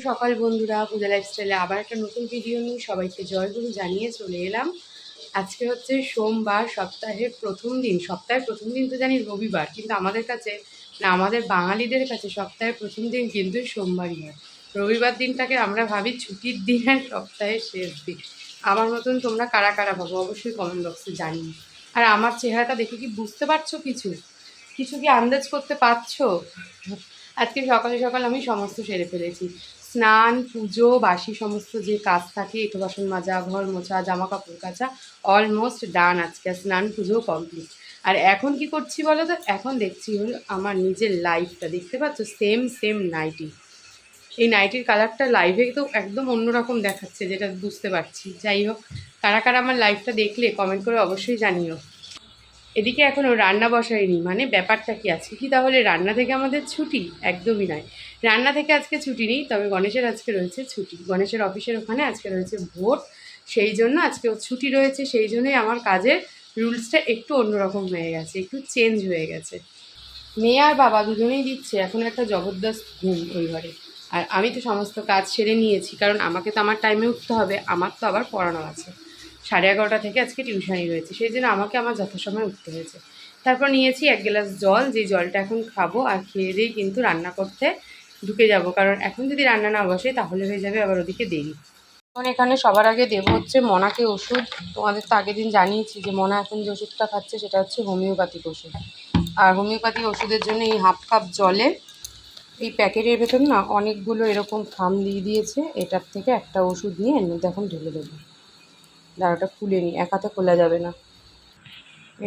সকাল বন্ধুরা, পূজা লাইফস্টাইলে আবার একটা নতুন ভিডিও নিয়ে সবাইকে জয়গুরু জানিয়ে চলে এলাম। আজকে হচ্ছে সোমবার, সপ্তাহের প্রথম দিন। সপ্তাহের প্রথম দিন তো জানি রবিবার, কিন্তু আমাদের কাছে না, আমাদের বাঙালিদের কাছে সপ্তাহের প্রথম দিন কিন্তু সোমবারই হয়। রবিবার দিনটাকে আমরা ভাবি ছুটির দিন আর সপ্তাহের শেষ দিন। আমার মতন তোমরা কারা কারা ভাবো অবশ্যই কমেন্ট বক্সে জানিও। আর আমার চেহারাটা দেখে কি বুঝতে পারছো কিছু কিছু কি আন্দাজ করতে পারছো? আজকে সকালে সকাল আমি সমস্ত সেরে ফেলেছি। স্নান, পুজো, বাসি সমস্ত যে কাজ থাকে, এঁটো বাসন মাজা, ঘর মোছা, জামা কাপড় কাচা, অলমোস্ট ডান। আজকে স্নান পুজোও কমপ্লিট। আর এখন কি করছি বলো তো? এখন দেখছি হলো আমার নিজের লাইফটা। দেখতে পাচ্ছ? Same same nighty. এই নাইটির কালারটা লাইভে তো একদম অন্যরকম দেখাচ্ছে, যেটা বুঝতে পারছি। যাই হোক, কারা কারা আমার লাইফটা দেখলে কমেন্ট করে অবশ্যই জানিও। এদিকে এখনও রান্না বসাইনি, মানে ব্যাপারটা কি, আজকে কি তাহলে রান্না থেকে আমাদের ছুটি? একদমই নয়, রান্না থেকে আজকে ছুটি নেই। তবে গণেশের আজকে রয়েছে ছুটি। গণেশের অফিসের ওখানে আজকে রয়েছে ভোট, সেই জন্য আজকে ছুটি রয়েছে। সেই জন্যই আমার কাজের রুলসটা একটু অন্যরকম হয়ে গেছে, একটু চেঞ্জ হয়ে গেছে। মেয়ে আর বাবা দুজনেই দিচ্ছে এখন একটা জবরদস্ত ঘুম ওই ঘরে। আর আমি তো সমস্ত কাজ সেরে নিয়েছি, কারণ আমাকে তো আমার টাইমে উঠতে হবে, আমার তো আবার পড়ানো আছে। 11:30 থেকে আজকে টিউশানি রয়েছে, সেই জন্য আমাকে আমার যথাসময়ে উঠতে হয়েছে। তারপর নিয়েছি 1 গ্লাস জল, যে জলটা এখন খাবো। আর খেয়ে দিয়েই কিন্তু রান্না করতে ঢুকে যাব, কারণ এখন যদি রান্না না বসে তাহলে হয়ে যাবে আবার ওদিকে দেরি। এখন এখানে সবার আগে দেবো হচ্ছে মনাকে ওষুধ। তোমাদের তো আগের দিন জানিয়েছি যে মনা এখন যে ওষুধটা খাচ্ছে সেটা হচ্ছে হোমিওপ্যাথিক ওষুধ। আর হোমিওপ্যাথি ওষুধের জন্য এই 1/2 কাপ জলে, এই প্যাকেটের ভেতর না অনেকগুলো এরকম খাম দিয়ে দিয়েছে, এটার থেকে একটা ওষুধ নিয়ে এর মধ্যে এখন ঢেলে দেবো। দাঁড়াটা খুলে নিই, এক হাতে খোলা যাবে না।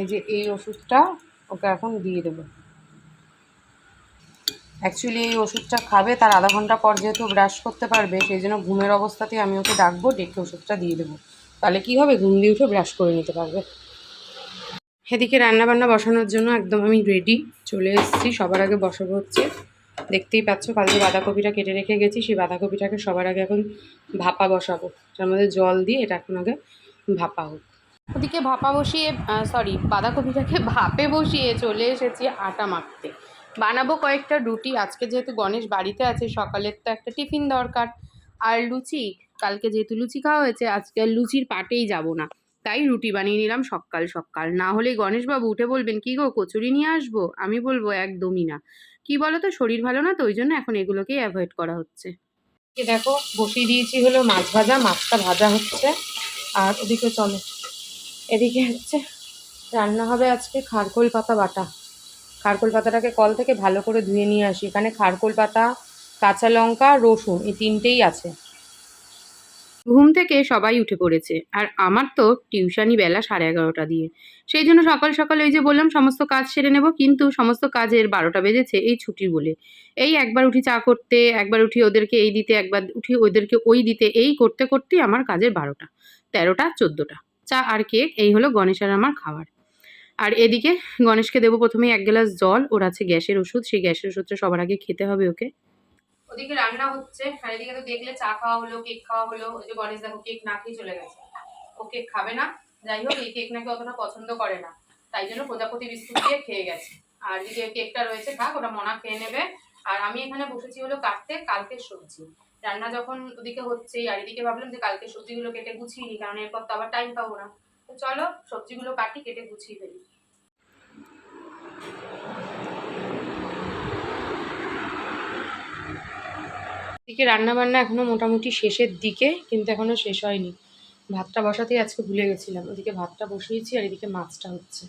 এই যে এই ওষুধটা ওকে এখন দিয়ে দেবো। অ্যাকচুয়ালি এই ওষুধটা খাবে তার আধা ঘন্টা পর, যেহেতু ব্রাশ করতে পারবে, সেই জন্য ঘুমের অবস্থাতেই আমি ওকে ডাকবো, ডেকে ওষুধটা দিয়ে দেবো। তাহলে কী হবে, ঘুম দিয়ে উঠে ব্রাশ করে নিতে পারবে। এদিকে রান্নাবান্না বসানোর জন্য একদম আমি রেডি, চলে এসেছি। সবার আগে বসাবো হচ্ছে, দেখতেই পাচ্ছ কালকে বাঁধাকপিটা কেটে রেখে গেছি, সেই বাঁধাকপিটাকে সবার আগে এখন ভাপা বসাবো। তার মধ্যে জল দিয়ে এটা এখন আগে ভাপা হোক। ওদিকে ভাপা বসিয়ে, বাঁধাকপিটাকে ভাপে বসিয়ে চলে এসেছি আটা মাখতে। বানাবো কয়েকটা রুটি। আজকে যেহেতু গণেশ বাড়িতে আছে, সকালের তো একটা টিফিন দরকার। আর লুচি, কালকে যেহেতু লুচি খাওয়া হয়েছে, আজকে আর লুচির পাটেই যাব না, তাই রুটি বানিয়ে নিলাম সকাল সকাল। না হলে গণেশবাবু উঠে বলবেন, কী গো কচুরি নিয়ে আসবো? আমি বলবো একদমই না। কি বলো তো, শরীর ভালো না তো, ওই জন্য এখন এগুলোকেই অ্যাভয়েড করা হচ্ছে। দেখো বসিয়ে দিয়েছি হলো মাছ ভাজা, মাছটা ভাজা হচ্ছে। আর ওদিকে চলো, এদিকে হচ্ছে রান্না হবে আজকে খারকোল পাতা বাটা। খারকোল পাতাটাকে কল থেকে ভালো করে ধুয়ে নিয়ে আসি। এখানে খারকোল পাতা, কাঁচা লঙ্কা, রসুন, এই তিনটেই আছে। ঘুম থেকে সবাই উঠে পড়েছে, আর আমার তো টিউশানি বেলা 11:30 দিয়ে। সেই জন্য সকাল সকাল ওই যে বললাম সমস্ত কাজ সেরে নেব, কিন্তু সমস্ত কাজের 12টা বেজেছে এই ছুটি বলে। এই একবার উঠি চা করতে, একবার উঠি ওদেরকে এই দিতে, একবার উঠি ওদেরকে ওই দিতে, এই করতে করতেই আমার কাজের 12টা, 13টা, 14টা। চা আর কেক, এই হলো গণেশ আর আমার খাবার। আর এদিকে গণেশকে দেবো প্রথমেই 1 গ্লাস জল, ওর আছে গ্যাসের ওষুধ, সেই গ্যাসের ওষুধটা সবার আগে খেতে হবে ওকে। ওদিকে রান্না হচ্ছে, আর এদিকে তো দেখলে চা খাওয়া হলো, কেক খাওয়া হলো। ওই যে গণেশ দেখো কেক না খেয়ে চলে গেছে, ও কেক খাবে না। যাই হোক, এই কেক নাকি অতটা পছন্দ করে না, তাই জন্য প্রজাপতি বিস্কুট দিয়ে খেয়ে গেছে। আর এদিকে কেকটা রয়েছে, থাক, ওটা মনা খেয়ে নেবে। আর আমি এখানে বসেছি হলো কাটতে কালকের সবজি। রান্না যখন ওদিকে হচ্ছেই, আর এদিকে ভাবলাম যে কালকে সবজিগুলো কেটে গুছিয়ে নিই, কারণ এরপর তো আবার টাইম পাবো না। তো চলো সবজিগুলো কাটি, কেটে গুছিয়ে ফেলি। এদিকে রান্নাবান্না এখনও মোটামুটি শেষের দিকে, কিন্তু এখনও শেষ হয়নি। ভাতটা বসাতেই আজকে ভুলে গেছিলাম। ওদিকে ভাতটা বসিয়েছি, আর এদিকে মাছটা হচ্ছে।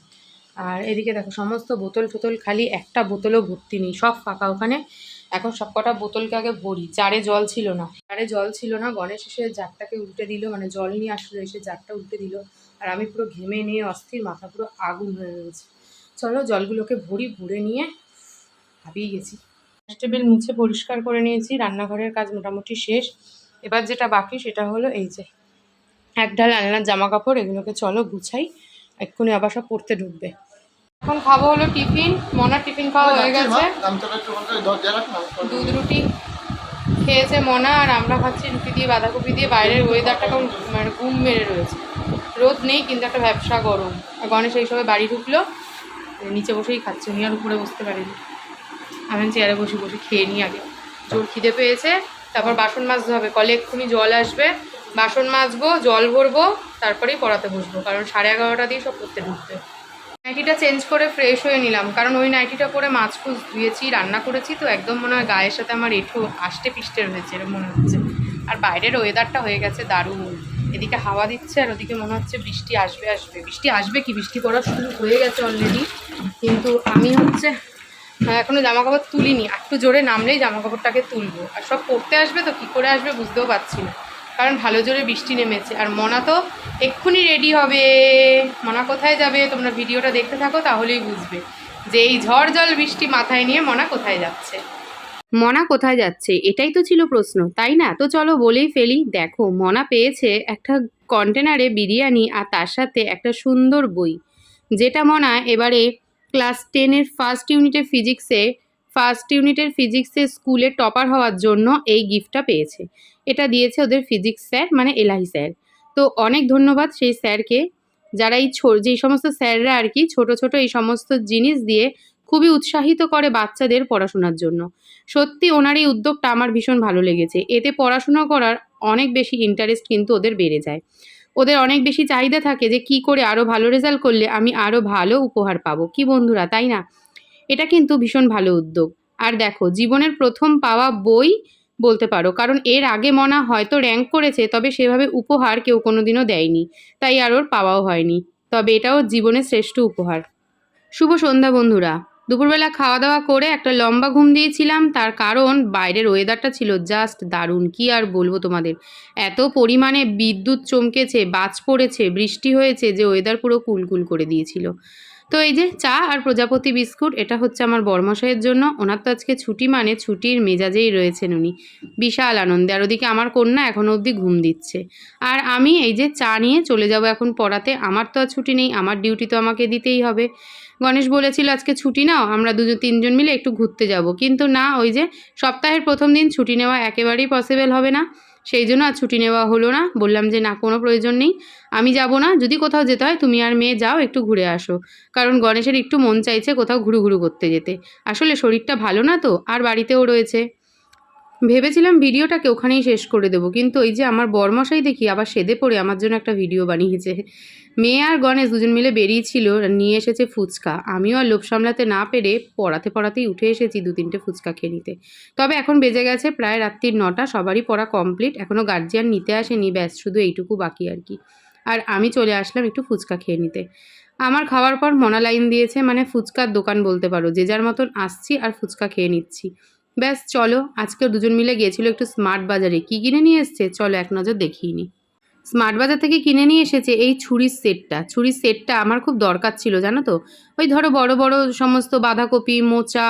আর এদিকে দেখো সমস্ত বোতল ফোতল খালি, একটা বোতলও ভর্তি নেই, সব ফাঁকা ওখানে। এখন সব কটা বোতলকে আগে ভরি। জারে জল ছিল না, গণেশ এসে জারটাকে উল্টে দিল, মানে জল নিয়ে আসলো, এসে জারটা উল্টে দিল। আর আমি পুরো ঘেমে নিয়ে অস্থির, মাথা পুরো আগুন হয়ে রয়েছে। চলো জলগুলোকে ভরি, ভরে নিয়ে হাবিয়ে গেছি। টেবিল মুছে পরিষ্কার করে নিয়েছি, রান্নাঘরের কাজ মোটামুটি শেষ। এবার যেটা বাকি সেটা হলো এই যে এক ঢাল আলনার জামা কাপড়, এগুলোকে চলো গুছাই, এক্ষুনি আবার সব পড়তে ঢুকবে। এখন খাবো হলো টিফিন। মনার টিফিন খাওয়া হয়ে গেছে, দুধ রুটি খেয়েছে মনা, আর আমরা খাচ্ছি রুটি দিয়ে বাঁধাকপি দিয়ে। বাইরের ওয়েদারটা কেমন মানে ঘুম মেরে রয়েছে, রোদ নেই কিন্তু একটা ব্যবসা গরম। আর গণেশ এই সবে বাড়ি ঢুকলো, নিচে বসেই খাচ্ছে, উনি আর উপরে বসতে পারেনি। আমি চেয়ারে বসে বসে খেয়ে নিই আগে, জোর খিদে পেয়েছে, তারপর বাসন মাজতে হবে, কলে এক্ষুনি জল আসবে, বাসন মাজবো, জল ভরবো, তারপরেই পড়াতে বসবো, কারণ 11:30 দিয়ে সব করতে ঢুকবে। নাইটিটা চেঞ্জ করে ফ্রেশ হয়ে নিলাম, কারণ ওই নাইটিটা পরে মাছ ফুস ধুয়েছি, রান্না করেছি, তো একদম মনে হয় গায়ের সাথে আমার এঁঠো আষ্টে পিষ্টে রয়েছে এরকম মনে হচ্ছে। আর বাইরের ওয়েদারটা হয়ে গেছে দারুণ, এদিকে হাওয়া দিচ্ছে আর ওদিকে মনে হচ্ছে বৃষ্টি আসবে আসবে। বৃষ্টি আসবে কি, বৃষ্টি পড়া শুরু হয়ে গেছে অলরেডি, কিন্তু আমি হচ্ছে এখনও জামাকাপড় তুলিনি, একটু জোরে নামলেই জামাকাপড়টাকে তুলবো। আর সব পড়তে আসবে তো কী করে আসবে বুঝতেও পারছি না, কারণ ভালো জোরে বৃষ্টি নেমেছে। আর মনা তো এক্ষুনি রেডি হবে। মনা কোথায় যাবে তোমরা ভিডিওটা দেখতে থাকো, তাহলেই বুঝবে যে এই ঝড় জল বৃষ্টি মাথায় নিয়ে মনা কোথায় যাচ্ছে। মনা কোথায় যাচ্ছে এটাই তো ছিল প্রশ্ন, তাই না? তো চলো বলেই ফেলি। দেখো, মনা পেয়েছে একটা কন্টেনারে বিরিয়ানি আর তার সাথে একটা সুন্দর বই, যেটা মনা এবারে ক্লাস 10-এর ফার্স্ট ইউনিটের ফিজিক্সে স্কুলে টপার হওয়ার জন্য এই গিফটটা পেয়েছে। এটা দিয়েছে ওদের ফিজিক্স স্যার, মানে এলাহি স্যার। তো অনেক ধন্যবাদ সেই স্যারকে, যারা যেই সমস্ত স্যাররা আর কি ছোট ছোট এই সমস্ত জিনিস দিয়ে খুবই উৎসাহিত করে বাচ্চাদের পড়াশোনার জন্য। সত্যি ওনার এই উদ্যোগটা আমার ভীষণ ভালো লেগেছে। এতে পড়াশোনা করার অনেক বেশি ইন্টারেস্ট কিন্তু ওদের বেড়ে যায়। ওদের অনেক বেশি চাহিদা থাকে যে কি করে আরও ভালো রেজাল্ট করলে আমি আরও ভালো উপহার পাবো, কি বন্ধুরা, তাই না? এটা কিন্তু ভীষণ ভালো উদ্যোগ। আর দেখো, জীবনের প্রথম পাওয়া বই বলতে পারো, কারণ এর আগে মনা হয়তো র্যাঙ্ক করেছে, তবে সেভাবে উপহার কেউ কোনোদিনও দেয়নি, তাই আর ওর পাওয়াও হয়নি। তবে এটাও জীবনের শ্রেষ্ঠ উপহার। শুভ সন্ধ্যা বন্ধুরা। দুপুরবেলা খাওয়া দাওয়া করে একটা লম্বা ঘুম দিয়েছিলাম, তার কারণ বাইরের ওয়েদারটা ছিল জাস্ট দারুণ, কি আর বলবো তোমাদের। এত পরিমাণে বিদ্যুৎ চমকেছে, বাজ পড়েছে, বৃষ্টি হয়েছে যে ওয়েদার পুরো কুলকুল করে দিয়েছিল। তো এই যে চা আর প্রজাপতি বিস্কুট, এটা হচ্ছে আমার বরমশাইয়ের জন্য। ওনার তো আজকে ছুটি, মানে ছুটির মেজাজেই রয়েছেন উনি, বিশাল আনন্দে। আর ওদিকে আমার কন্যা এখনও অবধি ঘুম দিচ্ছে। আর আমি এই যে চা নিয়ে চলে যাব এখন পড়াতে। আমার তো আর ছুটি নেই, আমার ডিউটি তো আমাকে দিতেই হবে। গণেশ বলেছিল আজকে ছুটি নাও, আমরা তিনজন মিলে একটু ঘুরতে যাব, কিন্তু না, ওই যে সপ্তাহের প্রথম দিন ছুটি নেওয়া একেবারেই পসিবল হবে না, সেই জন্য আর ছুটি নেওয়া হলো না। বললাম যে না, কোনো প্রয়োজন নেই, আমি যাব না। যদি কোথাও যেতে হয় তুমি আর মেয়ে যাও, একটু ঘুরে আসো, কারণ গণেশের একটু মন চাইছে কোথাও ঘুরু করতে যেতে। আসলে শরীরটা ভালো না তো, আর বাড়িতেও রয়েছে। ভেবেছিলাম ভিডিওটাকে ওখানেই শেষ করে দেবো, কিন্তু ওই যে আমার বরমশাই দেখি আবার সেদে পড়ে আমার জন্য একটা ভিডিও বানিয়েছে। মেয়ে আর গণেশ দুজন মিলে বেরিয়েছিল, নিয়ে এসেছে ফুচকা। আমিও আর লোভ সামলাতে না পেরে পড়াতেই উঠে এসেছি 2-3টে ফুচকা খেয়ে নিতে। তবে এখন বেজে গেছে প্রায় রাত্রির 9টা, সবারই পড়া কমপ্লিট, এখনও গার্জিয়ান নিতে আসেনি, ব্যাস শুধু এইটুকু বাকি আর কি। আর আমি চলে আসলাম একটু ফুচকা খেয়ে নিতে। আমার খাওয়ার পর মনা লাইন দিয়েছে, মানে ফুচকার দোকান বলতে পারো, যে যার মতন আসছি আর ফুচকা খেয়ে নিচ্ছি। ব্যাস চলো, আজকে দুজন মিলে গিয়েছিল একটু স্মার্ট বাজারে, কি কিনে নিয়ে এসছে চলো এক নজর দেখিয়ে নিই। স্মার্ট বাজার থেকে কিনে নিয়ে এসেছে এই ছুরির সেটটা আমার খুব দরকার ছিল, জানো তো। ওই ধরো বড় বড় সমস্ত বাঁধাকপি, মোচা,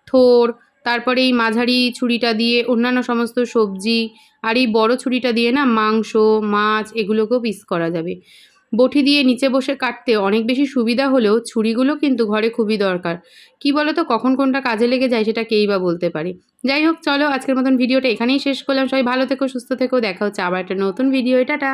থোড়, তারপরে এই মাঝারি ছুরিটা দিয়ে অন্যান্য সমস্ত সবজি, আর এই বড় ছুরিটা দিয়ে না মাংস, মাছ এগুলোকেও পিস করা যাবে। বটি দিয়ে নিচে বসে কাটতে অনেক বেশি সুবিধা হলেও ছুরিগুলো কিন্তু ঘরে খুবই দরকার। কি বলো তো, কখন কোনটা কাজে লেগে যায় সেটা কেই বা বলতে পারে। যাই হোক, চলো আজকের মতন ভিডিওটা এখানেই শেষ করলাম। সবাই ভালো থেকো, সুস্থ থেকো, দেখা হচ্ছে আবার একটা নতুন ভিডিও। টাটা।